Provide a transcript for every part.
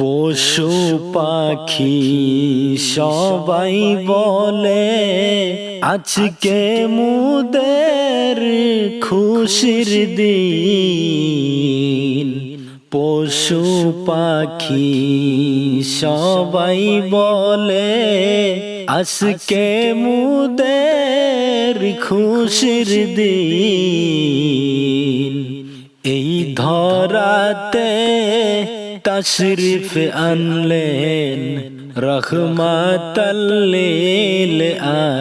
পশু পাখি সবাই বলে আজকে মুদের খুশির দিন। পশু পাখি সবাই বলে আজকে মুদের খুশির দিন। এই ধরাতে তশরিফ আনলেন রহমাতাল লিল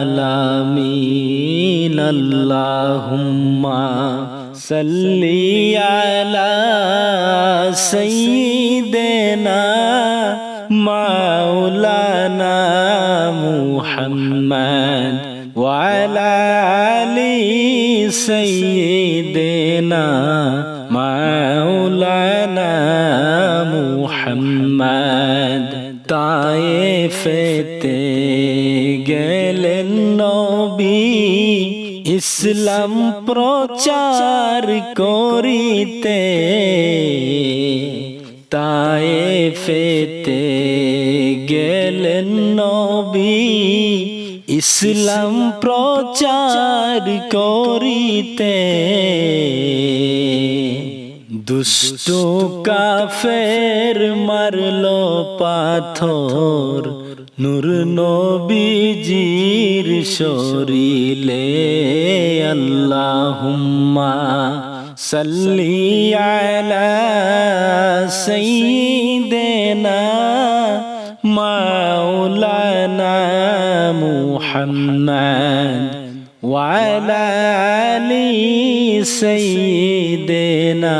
আলামিন। আল্লাহুম্মা সাল্লি আলা সাইয়্যিদিনা মাওলানা মুহাম্মদ ওয়া আলা আলি সাইয়্যিদিনা মাওলানা মুহাম্মদ। তায়েফেতে গেলেন নবী ইসলাম প্রচার করিতে। তায়েফেতে গেলেন নবী ইসলাম প্রচার করিতে। দুষ্ট কাফের মারলো পাথর নূর নবীজির শরীরে। আল্লাহুম্মা সাল্লি আলা সাইয়্যিদিনা মাওলানা মুহাম্মদ ওয়া আলা আলি সাইয়্যিদিনা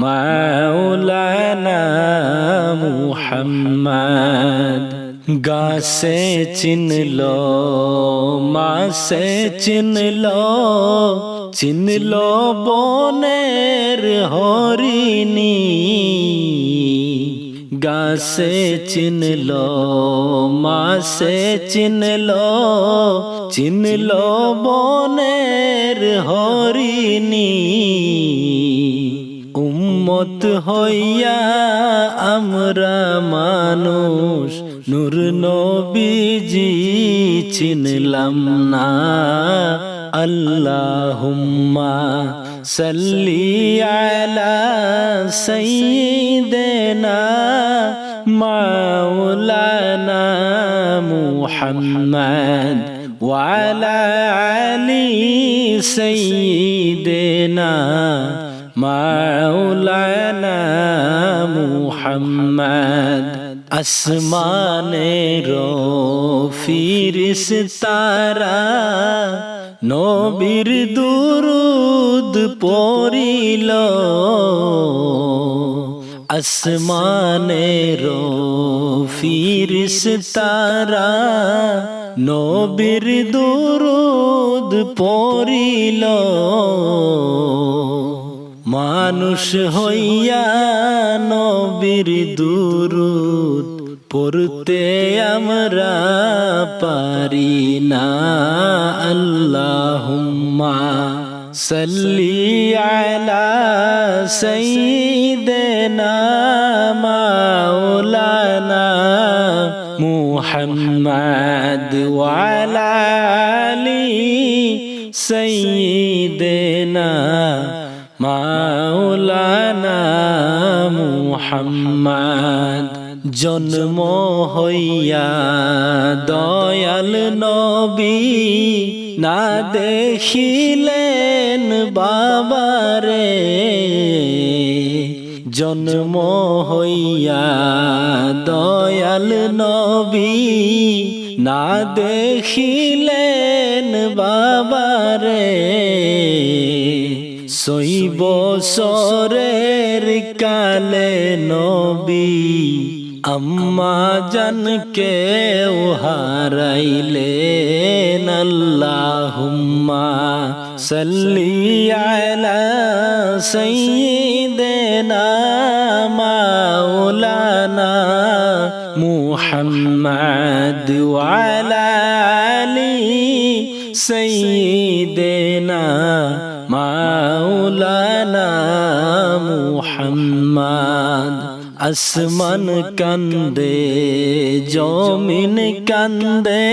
মাওলানা মুহাম্মদ। গাছে চিনলো মাছে চিনলো চিনলো বনের হরিণী। গাছে চিনলো মাছে চিনলো চিনলো বনের হরিণী। উম্মত হইয়া আমরা মানুষ নূর নবীজি চিনলাম না। আল্লাহুম্মা সাল্লি আলা সাইয়্যিদিনা মাওলানা মুহাম্মদ ওয়া আলা আলি সাইয়্যিদিনা মাওলানা মুহাম্মদ। আসমানের ফিরিস্তারা নবীর দুরূদ পড়িল। আসমানের ফিরিস্তারা নবীর দুরূদ পড়িল। মানুষ হইয়া নবীর দুরূদ পড়তে আমরা পারি না। আল্লাহুম্মা সাল্লি আলা সাইয়্যিদিনা মাওলানা মুহাম্মদ ওয়া আলা আলি সাইয়্যিদিনা মাওলানা মুহাম্মদ। জন্ম হইয়া দয়াল নবী না দেখিলেন বাবারে। জন্ম হইয়া দয়াল নবী না দেখিলেন বাবারে। 6 বছরের কালে নবী আম্মা জানকে হারাইলেন। আল্লাহুম্মা সাল্লি আলা সাইয়্যিদিনা মাওলানা মুহাম্মদ ওয়া আলা আলি সাইয়্যিদিনা মাওলানা মুহাম্মদ। আসমান কান্দে জমিন কান্দে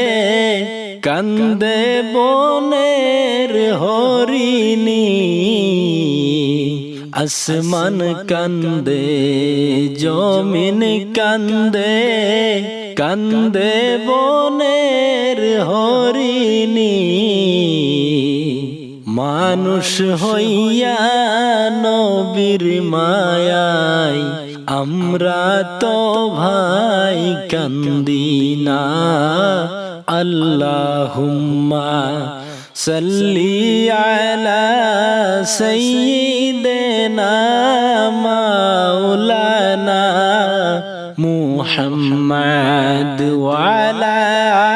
কান্দে বনের হরিণী আসমান কান্দে জমিন কান্দে কান্দে বনের হরিণী মানুষ হইয়া নবীর মায়ায় আমরা তো ভাই কান্দি না আল্লাহুম্মা সাল্লি আলা সাইয়্যিদিনা মাওলানা মুহাম্মদ ওয়া আলা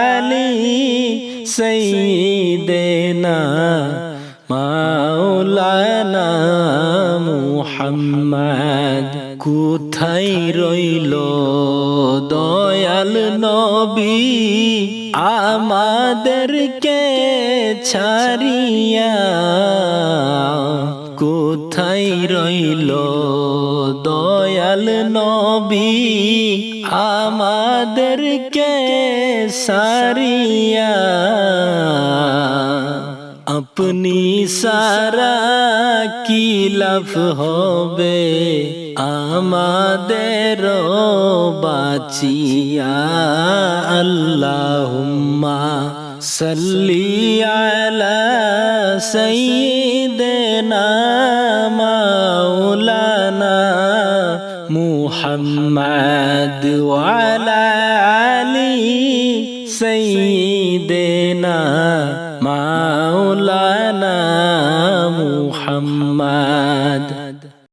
আলি সাইয়্যিদিনা মাওলানা মুহাম্মদ কোথায় রইল দয়াল নবী আমাদেরকে ছাড়িয়া কোথায় রইল দয়াল নবী আমাদেরকে সারিয়া अपनी सारा की लाभ होबे आमादेर बाचिया अल्लाहुम्मा सल्ली अला सय्यिदिना मौलाना मुहम्मद व अला आली सय्यिदिना